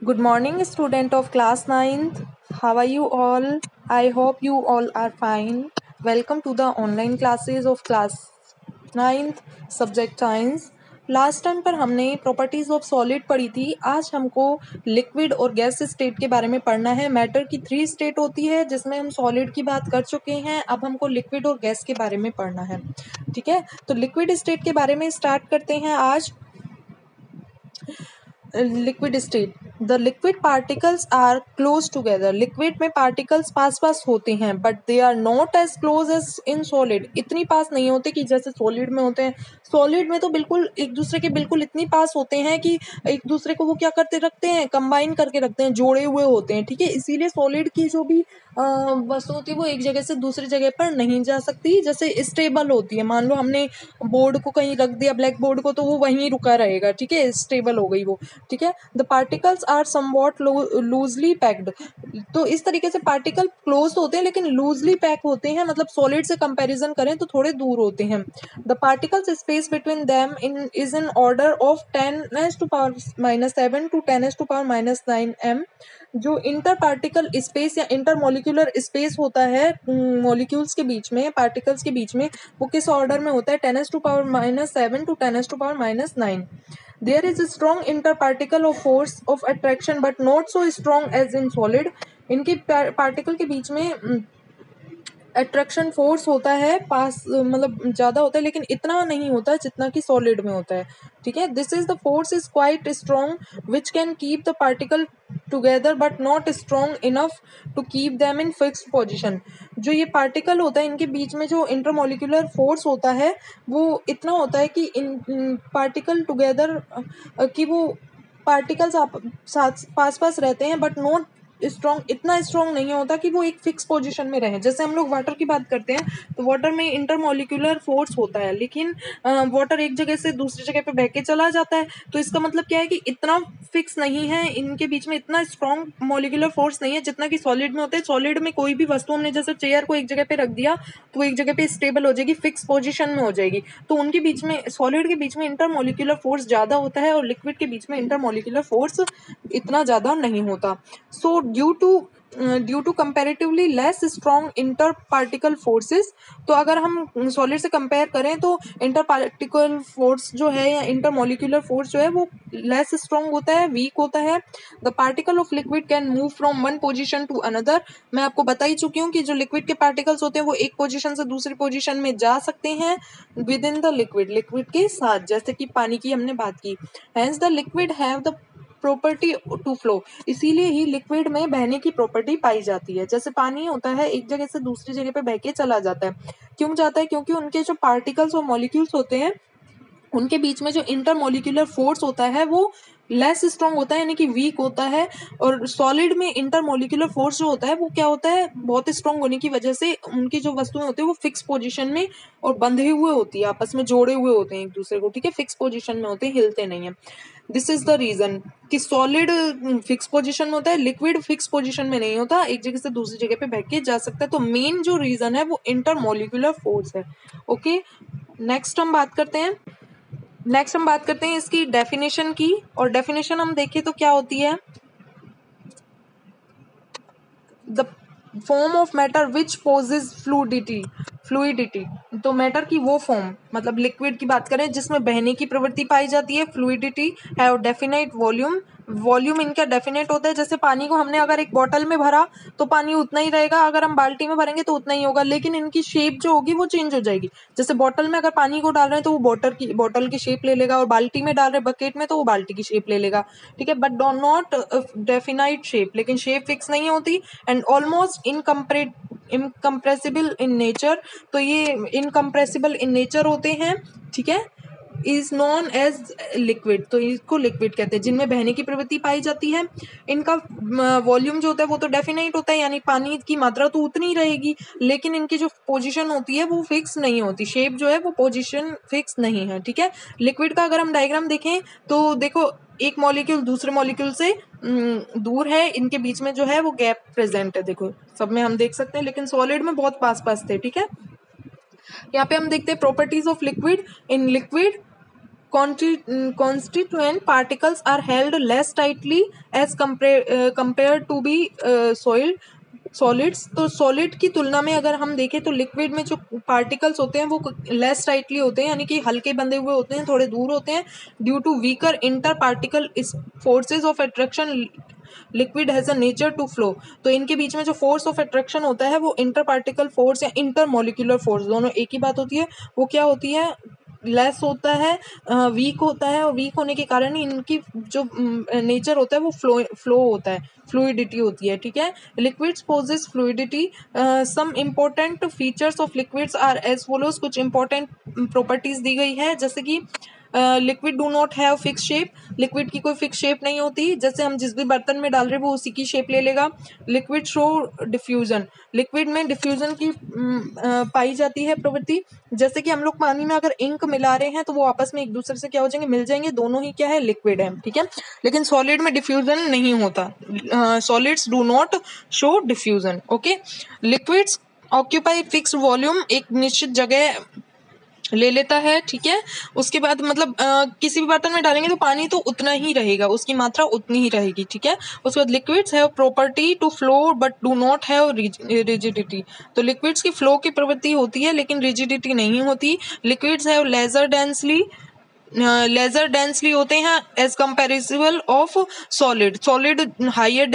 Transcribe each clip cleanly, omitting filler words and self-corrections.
Good morning, student of class 9th. How are you all? I hope you all are fine. Welcome to the online classes of class 9th subject science. Last time पर हमने properties of solid पढ़ी थी. आज हमको liquid और gas state के बारे में पढ़ना है. मैटर की 3 स्टेट होती है जिसमें हम सॉलिड की बात कर चुके हैं. अब हमको लिक्विड और गैस के बारे में पढ़ना है. ठीक है, तो लिक्विड स्टेट के बारे में स्टार्ट करते हैं आज. Liquid state, the liquid particles are close together. Liquid में पार्टिकल्स पास पास होते हैं but they are not as close as in solid. इतनी पास नहीं होते कि जैसे सॉलिड में होते हैं. सॉलिड में तो बिल्कुल एक दूसरे के बिल्कुल इतनी पास होते हैं कि एक दूसरे को वो क्या करते रखते हैं, कंबाइन करके रखते हैं, जोड़े हुए होते हैं. ठीक है, इसीलिए सॉलिड की जो भी वस्तु होती है वो एक जगह से दूसरी जगह पर नहीं जा सकती. जैसे स्टेबल होती है, मान लो हमने बोर्ड को कहीं रख दिया, ब्लैक बोर्ड को, तो वो वहीं रुका रहेगा. ठीक है, स्टेबल हो गई वो. ठीक है, the particles are somewhat loosely packed. तो इस तरीके से पार्टिकल क्लोज होते हैं लेकिन लूजली पैक होते हैं, मतलब सॉलिड से कंपैरिजन करें तो थोड़े दूर होते हैं. The particles space between them is in order of 10⁻⁻7 to 10⁻⁻9 m. जो इंटर पार्टिकल स्पेस या इंटर मॉलिक्यूलर स्पेस होता है मॉलिक्यूल्स के बीच में, पार्टिकल्स के बीच में, वो किस ऑर्डर में होता है? 10⁻⁻7 to 10⁻⁻9. There is a strong interparticle of force of attraction but not so strong as in solid. इनके पार्टिकल के बीच में अट्रैक्शन फोर्स होता है, पास मतलब ज़्यादा होता है लेकिन इतना नहीं होता जितना कि सॉलिड में होता है. ठीक है, this is the force is quite strong which can keep the particle together but not strong enough to keep them in fixed position. जो ये पार्टिकल होता है इनके बीच में जो इंटरमोलिकुलर फोर्स होता है वो इतना होता है कि इन पार्टिकल टुगेदर कि वो पार्टिकल्स पास पास रहते हैं बट नॉट स्ट्रॉन्ग, इतना स्ट्रॉन्ग नहीं होता कि वो एक फिक्स पोजीशन में रहे. जैसे हम लोग वाटर की बात करते हैं तो वाटर में इंटरमोलिकुलर फोर्स होता है लेकिन वाटर एक जगह से दूसरी जगह पे बह के चला जाता है. तो इसका मतलब क्या है कि इतना फिक्स नहीं है, इनके बीच में इतना स्ट्रॉन्ग मॉलिक्यूलर फोर्स नहीं है जितना कि सॉलिड में होता है. सॉलिड में कोई भी वस्तु हमने जैसे चेयर को एक जगह पे रख दिया तो एक जगह पे स्टेबल हो जाएगी, फिक्स पोजिशन में हो जाएगी. तो उनके बीच में, सॉलिड के बीच में इंटरमोलिकुलर फोर्स ज़्यादा होता है और लिक्विड के बीच में इंटरमोलिकुलर फोर्स इतना ज़्यादा नहीं होता. So due to comparatively less strong interparticle forces, तो अगर हम सॉलिड से कंपेयर करें तो इंटरपार्टिकल फोर्स जो है या इंटरमोलिकुलर फोर्स जो है वो लेस स्ट्रॉन्ग होता है, वीक होता है. The particle of liquid can move from one position to another. मैं आपको बता ही चुकी हूँ कि जो लिक्विड के पार्टिकल्स होते हैं वो एक पोजीशन से दूसरी पोजीशन में जा सकते हैं within the liquid, liquid के साथ, जैसे कि पानी की हमने बात की. Hence the liquid have the property to flow. इसीलिए ही लिक्विड में बहने की प्रॉपर्टी पाई जाती है. जैसे पानी होता है एक जगह से दूसरी जगह पे बह के चला जाता है. क्यों जाता है? क्योंकि उनके जो पार्टिकल्स और मॉलिक्यूल्स होते हैं उनके बीच में जो इंटरमोलिकुलर फोर्स होता है वो लेस स्ट्रॉन्ग होता है, यानी कि वीक होता है. और सॉलिड में इंटरमोलिकुलर फोर्स जो होता है वो क्या होता है? बहुत स्ट्रॉन्ग होने की वजह से उनकी जो वस्तुएं होती है वो फिक्स पोजीशन में और बंधे हुए होती है, आपस में जोड़े हुए होते हैं एक दूसरे को. ठीक है, फिक्स पोजीशन में होते हैं, हिलते नहीं है. दिस इज द रीजन कि सॉलिड फिक्स पोजीशन में होता है, लिक्विड फिक्स पोजीशन में नहीं होता, एक जगह से दूसरी जगह पे बह के जा सकता है. तो मेन जो रीजन है वो इंटरमोलिकुलर फोर्स है. ओके, नेक्स्ट हम बात करते हैं इसकी डेफिनेशन की. और डेफिनेशन हम देखें तो क्या होती है? The form of matter which possess fluidity. तो मैटर की वो फॉर्म, मतलब लिक्विड की बात करें जिसमें बहने की प्रवृत्ति पाई जाती है, फ्लूइडिटी है, डेफिनाइट वॉल्यूम. वॉल्यूम इनका डेफिनेट होता है. जैसे पानी को हमने अगर एक बॉटल में भरा तो पानी उतना ही रहेगा, अगर हम बाल्टी में भरेंगे तो उतना ही होगा, लेकिन इनकी शेप जो होगी वो चेंज हो जाएगी. जैसे बॉटल में अगर पानी को डाल रहे हैं तो वो बॉटल की शेप ले लेगा, और बाल्टी में डाल रहे हैं बकेट में तो वो बाल्टी की शेप ले लेगा. ठीक है, but do not definite shape, लेकिन शेप फिक्स नहीं होती. And almost incompressible in nature. तो ये इनकम्प्रेसिबल इन नेचर होते हैं. ठीक है, इज नॉन एज लिक्विड. तो इसको लिक्विड कहते हैं जिनमें बहने की प्रवृत्ति पाई जाती है. इनका वॉल्यूम जो होता है वो तो डेफिनाइट होता है, यानी पानी की मात्रा तो उतनी रहेगी, लेकिन इनकी जो पोजीशन होती है वो फिक्स नहीं होती, शेप जो है वो पोजीशन फिक्स नहीं है. ठीक है, लिक्विड का अगर हम डायग्राम देखें तो देखो एक मॉलिक्यूल दूसरे मॉलिक्यूल से दूर है, इनके बीच में जो है वो गैप प्रेजेंट है. देखो सब में हम देख सकते हैं, लेकिन सॉलिड में बहुत पास थे. ठीक है, यहाँ पे हम देखते हैं properties of liquid. In liquid constituent particles are held less tightly as compared to be solids. तो सॉलिड की तुलना में अगर हम देखें तो लिक्विड में जो पार्टिकल्स होते हैं वो लेस टाइटली होते हैं, यानी कि हल्के बंधे हुए होते हैं, थोड़े दूर होते हैं। Due to weaker inter particle forces of attraction liquid has a nature to flow. तो इनके बीच में जो फोर्स ऑफ अट्रैक्शन होता है वो इंटर पार्टिकल फोर्स या इंटर मॉलिक्यूलर फोर्स, दोनों एक ही बात होती है, वो क्या होती है, लेस होता है, वीक होता है। और वीक होने के कारण ही इनकी जो नेचर होता है वो फ्लो होता है, फ्लूइडिटी होती है। ठीक है, liquids possess fluidity. Some important features of liquids are as follows. कुछ इंपॉर्टेंट प्रॉपर्टीज दी गई है, जैसे कि liquid do not have fix shape. Liquid की कोई फिक्स शेप नहीं होती, जैसे हम जिस भी बर्तन में डाल रहे हैं वो उसी की शेप ले लेगा। Liquid show diffusion. लिक्विड में डिफ्यूजन की पाई जाती है प्रवृत्ति, जैसे कि हम लोग पानी में अगर इंक मिला रहे हैं तो वो आपस में एक दूसरे से क्या हो जाएंगे, मिल जाएंगे, दोनों ही क्या है, लिक्विड है। ठीक है, लेकिन सॉलिड में डिफ्यूजन नहीं होता, solids do not show diffusion. Okay, liquids occupy fix volume, एक निश्चित जगह ले लेता है। ठीक है, उसके बाद मतलब किसी भी बर्तन में डालेंगे तो पानी तो उतना ही रहेगा, उसकी मात्रा उतनी ही रहेगी। ठीक है, उसके बाद liquids have property to flow but do not have rigidity. तो लिक्विड्स की फ्लो की प्रवृत्ति होती है लेकिन रिजिडिटी नहीं होती। लिक्विड्स हैव लेजर डेंसली होते हैं as comparison of solid. Solid higher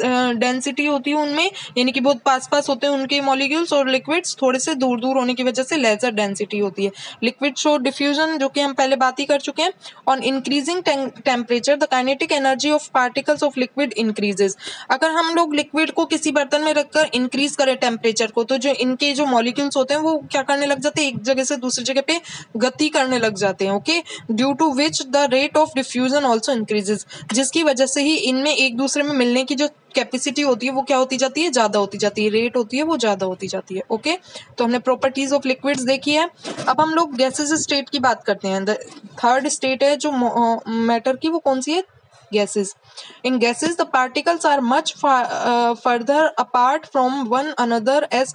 density होती है उनमें, यानी कि बहुत पास पास होते हैं उनके मॉलिक्यूल्स, और लिक्विड्स थोड़े से दूर दूर होने की वजह से लेजर डेंसिटी होती है। लिक्विड शो डिफ्यूजन, जो कि हम पहले बात ही कर चुके हैं। On increasing temperature the kinetic energy of particles of liquid increases. अगर हम लोग लिक्विड को किसी बर्तन में रखकर इंक्रीज करें टेम्परेचर को, तो जो इनके जो मॉलिक्यूल्स होते हैं वो क्या करने लग जाते हैं, एक जगह से दूसरी जगह पे गति करने लग जाते हैं। Okay, due to which the rate of diffusion also increases, जिसकी वजह से ही इनमें एक दूसरे में मिलने की जो कैपेसिटी होती है वो क्या होती जाती है, ज्यादा होती जाती है, रेट होती है वो ज्यादा होती जाती है। ओके, तो हमने प्रॉपर्टीज ऑफ लिक्विड्स देखी है। अब हम लोग गैसेस स्टेट की बात करते हैं। थर्ड स्टेट है जो मैटर की, वो कौन सी है, gases. In gases, the particles are much further apart from one another as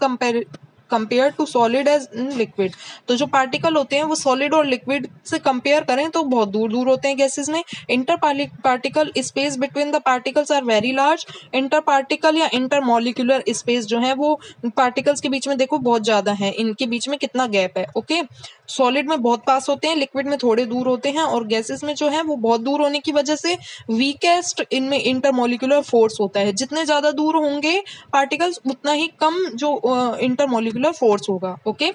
compared to solid as in liquid. तो जो पार्टिकल होते हैं वो सॉलिड और लिक्विड से कंपेयर करें तो बहुत दूर दूर होते हैं गैसेस में। Inter particle space between the particles are very large. Inter particle या इंटर मॉलिक्यूलर स्पेस जो है वो पार्टिकल्स के बीच में देखो बहुत ज्यादा है, इनके बीच में कितना गैप है। ओके, सॉलिड में बहुत पास होते हैं, लिक्विड में थोड़े दूर होते हैं, और गैसेस में जो है वो बहुत दूर होने की वजह से वीकेस्ट इनमें इंटरमोलिकुलर फोर्स होता है। जितने ज्यादा दूर होंगे पार्टिकल्स उतना ही कम जो इंटरमोलिकुलर फोर्स होगा। Okay,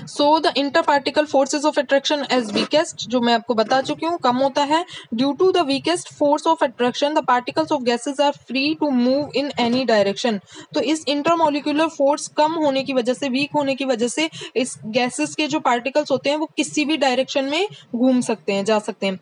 so the inter particle forces of attraction as weakest, जो मैं आपको बता चुकी हूँ, कम होता है। Due to the weakest force of attraction the particles of gases are free to move in any direction. तो इस इंटरमोलिकुलर फोर्स कम होने की वजह से, वीक होने की वजह से, इस गैसेस के जो पार्टिकल्स होते हैं वो किसी भी डायरेक्शन में घूम सकते हैं, जा सकते हैं।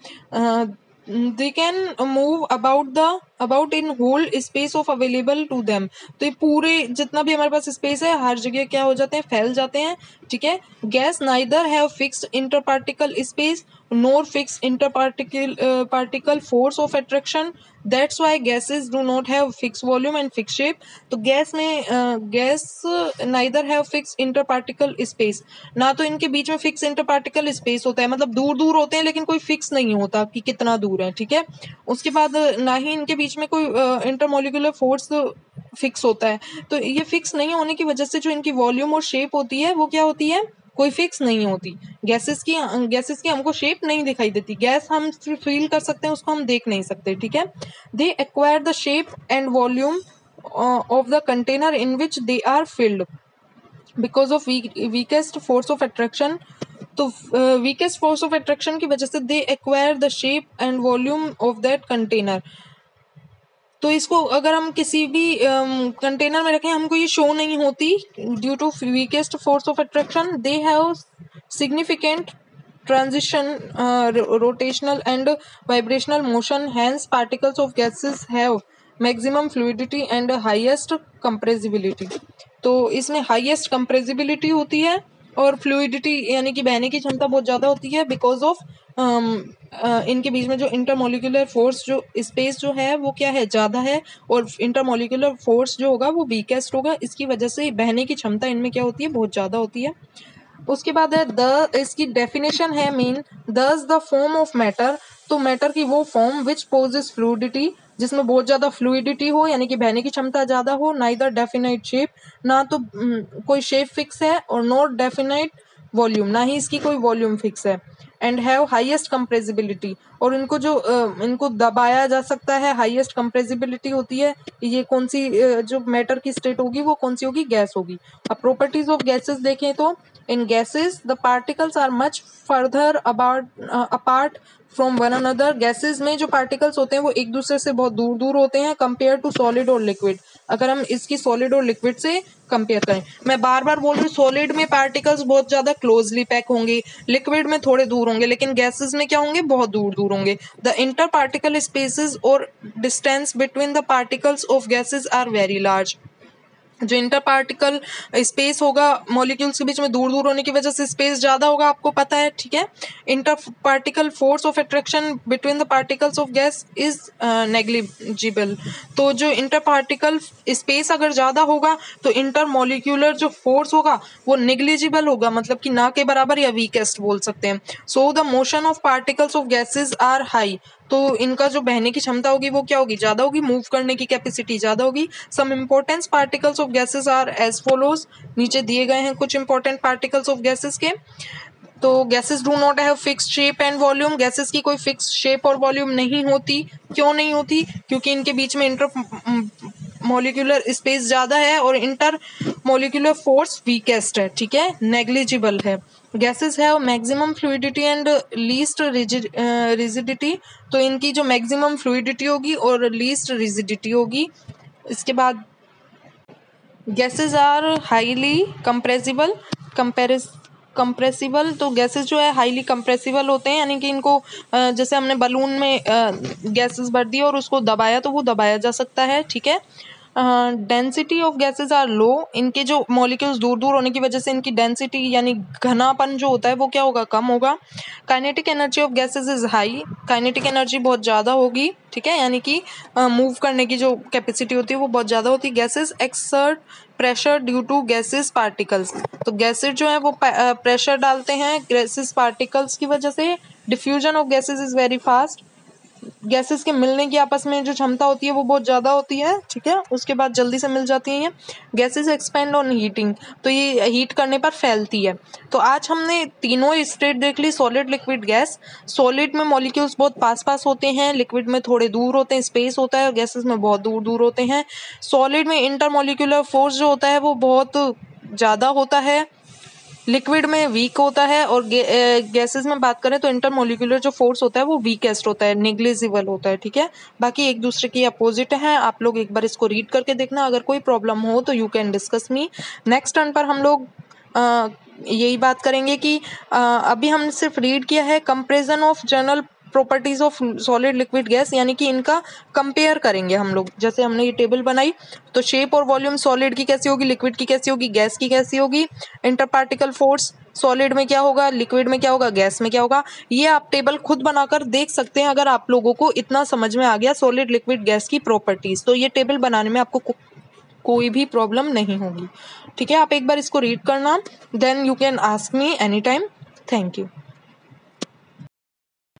they can move about in whole space of available to them। तो ये पूरे जितना भी हमारे पास स्पेस है हर जगह क्या हो जाते हैं, फैल जाते हैं। ठीक है, gas neither have fixed interparticle space nor fix interparticle force of attraction, that's why gases do not have fix volume and fix shape. तो गैस में gas neither have fix interparticle space, ना तो इनके बीच में फिक्स इंटरपार्टिकल स्पेस होता है, मतलब दूर दूर होते हैं लेकिन कोई फिक्स नहीं होता कि कितना दूर है। ठीक है, उसके बाद ना ही इनके बीच में कोई इंटरमोलिकुलर फोर्स फिक्स होता है। तो ये फिक्स नहीं होने की वजह से जो इनकी वॉल्यूम और शेप होती है वो क्या होती है, कोई फिक्स नहीं होती। गैसेस की हमको शेप नहीं दिखाई देती, गैस हम फील कर सकते हैं, उसको हम देख नहीं सकते। ठीक है, they acquire the shape and volume of the container in which they are filled because of weakest force of attraction. तो वीकेस्ट फोर्स ऑफ अट्रैक्शन की वजह से they acquire the shape and volume of that container. तो इसको अगर हम किसी भी कंटेनर में रखें हमको ये शो नहीं होती due to weakest force of attraction. They have significant transition rotational and vibrational motion, hence particles of gases have maximum fluidity and highest compressibility। तो इसमें highest compressibility होती है और फ्लूइडिटी यानी कि बहने की क्षमता बहुत ज़्यादा होती है बिकॉज ऑफ इनके बीच में जो इंटरमोलिकुलर फोर्स जो स्पेस जो है वो क्या है, ज़्यादा है, और इंटरमोलिकुलर फोर्स जो होगा वो वीकेस्ट होगा। इसकी वजह से बहने की क्षमता इनमें क्या होती है, बहुत ज़्यादा होती है। उसके बाद है द, इसकी डेफिनेशन है मेन, दस द फॉर्म ऑफ मैटर, तो मैटर की वो फॉर्म विच पोजेस फ्लूइडिटी, जिसमें बहुत ज्यादा फ्लूइडिटी हो यानी कि बहने की क्षमता ज्यादा हो, नाइदर डेफिनाइट शेप, ना तो कोई शेप फिक्स है, और नॉट डेफिनाइट वॉल्यूम, ना ही इसकी कोई वॉल्यूम फिक्स है, एंड हैव हाईएस्ट कंप्रेसिबिलिटी, और इनको जो इनको दबाया जा सकता है, हाईएस्ट कंप्रेसिबिलिटी होती है, ये कौन सी जो मैटर की स्टेट होगी वो कौन सी होगी, गैस होगी। अब प्रॉपर्टीज ऑफ गैसेस देखें तो in gases the particles are much further apart from one another, gases में जो पार्टिकल्स होते हैं वो एक दूसरे से बहुत दूर दूर होते हैं कंपेयर टू सॉलिड और लिक्विड, अगर हम इसकी सॉलिड और लिक्विड से कंपेयर करें। मैं बार बार बोल रही हूँ सॉलिड में पार्टिकल्स बहुत ज्यादा क्लोजली पैक होंगे, लिक्विड में थोड़े दूर होंगे, लेकिन गैसेस में क्या होंगे, बहुत दूर दूर होंगे। द इंटर पार्टिकल स्पेसेस और distance between the particles of gases are very large, जो इंटर पार्टिकल स्पेस होगा मॉलिक्यूल्स के बीच में दूर दूर होने की वजह से स्पेस ज्यादा होगा, आपको पता है, ठीक है। Inter particle force of attraction between the particles of gas is negligible, तो जो इंटर पार्टिकल स्पेस अगर ज्यादा होगा तो इंटर मॉलिक्यूलर जो फोर्स होगा वो नेग्लिजिबल होगा, मतलब कि ना के बराबर या वीकेस्ट बोल सकते हैं। So the motion of particles of gases are high, तो इनका जो बहने की क्षमता होगी वो क्या होगी, ज्यादा होगी, मूव करने की कैपेसिटी ज्यादा होगी। Some important particles of gases are as follows, नीचे दिए गए हैं कुछ इंपॉर्टेंट पार्टिकल्स ऑफ गैसेस के। तो gases do not have fixed shape and volume, gases की कोई फिक्स शेप और वॉल्यूम नहीं होती। क्यों नहीं होती, क्योंकि इनके बीच में इंटर मॉलिक्यूलर स्पेस ज्यादा है और इंटर मॉलिक्यूलर फोर्स वीकेस्ट है, ठीक है, नेग्लिजिबल है। गैसेस है maximum fluidity and least rigidity, तो इनकी जो मैक्सिमम फ्लूइडिटी होगी और लीस्ट रिजिडिटी होगी। इसके बाद gases are highly compressible, compressible, तो गैसेस जो है हाईली कंप्रेसिबल होते हैं, यानी कि इनको जैसे हमने बलून में गैसेस भर दी और उसको दबाया तो वो दबाया जा सकता है, ठीक है। डेंसिटी ऑफ गैसेस आर लो, इनके जो मॉलिक्यूल्स दूर दूर होने की वजह से इनकी डेंसिटी यानी घनापन जो होता है वो क्या होगा, कम होगा। Kinetic energy of gases is high, kinetic energy बहुत ज़्यादा होगी, ठीक है, यानी कि मूव करने की जो कैपेसिटी होती है वो बहुत ज़्यादा होती है। Gases exert pressure due to gases particles, तो गैसेस जो है वो प्रेशर डालते हैं गैसेस पार्टिकल्स की वजह से। Diffusion of gases is very fast, gases के मिलने की आपस में जो क्षमता होती है वो बहुत ज़्यादा होती है, ठीक है, उसके बाद जल्दी से मिल जाती हैं। गैसेस एक्सपेंड ऑन हीटिंग, तो ये हीट करने पर फैलती है। तो आज हमने तीनों स्टेट देख ली, सॉलिड लिक्विड गैस। सॉलिड में मॉलिक्यूल्स बहुत पास पास होते हैं, लिक्विड में थोड़े दूर होते हैं, स्पेस होता है, और गैसेस में बहुत दूर दूर होते हैं। सॉलिड में इंटरमॉलिक्यूलर फोर्स जो होता है वो बहुत ज़्यादा होता है, लिक्विड में वीक होता है, और गैसेस में बात करें तो इंटरमोलिकुलर जो फोर्स होता है वो वीकेस्ट होता है, नेग्लिजिबल होता है, ठीक है। बाकी एक दूसरे की अपोजिट हैं, आप लोग एक बार इसको रीड करके देखना, अगर कोई प्रॉब्लम हो तो you can discuss me. Next turn पर हम लोग यही बात करेंगे कि अभी हमने सिर्फ रीड किया है comparison of general properties of solid liquid gas, यानी कि इनका कंपेयर करेंगे हम लोग। जैसे हमने ये टेबल बनाई तो शेप और वॉल्यूम सॉलिड की कैसी होगी, लिक्विड की कैसी होगी, गैस की कैसी होगी, इंटर पार्टिकल फोर्स सॉलिड में क्या होगा, लिक्विड में क्या होगा, गैस में क्या होगा, ये आप टेबल खुद बनाकर देख सकते हैं अगर आप लोगों को इतना समझ में आ गया सॉलिड लिक्विड गैस की प्रॉपर्टीज, तो ये टेबल बनाने में आपको कोई भी प्रॉब्लम नहीं होगी, ठीक है। आप एक बार इसको रीड करना, then you can ask me any time. Thank you.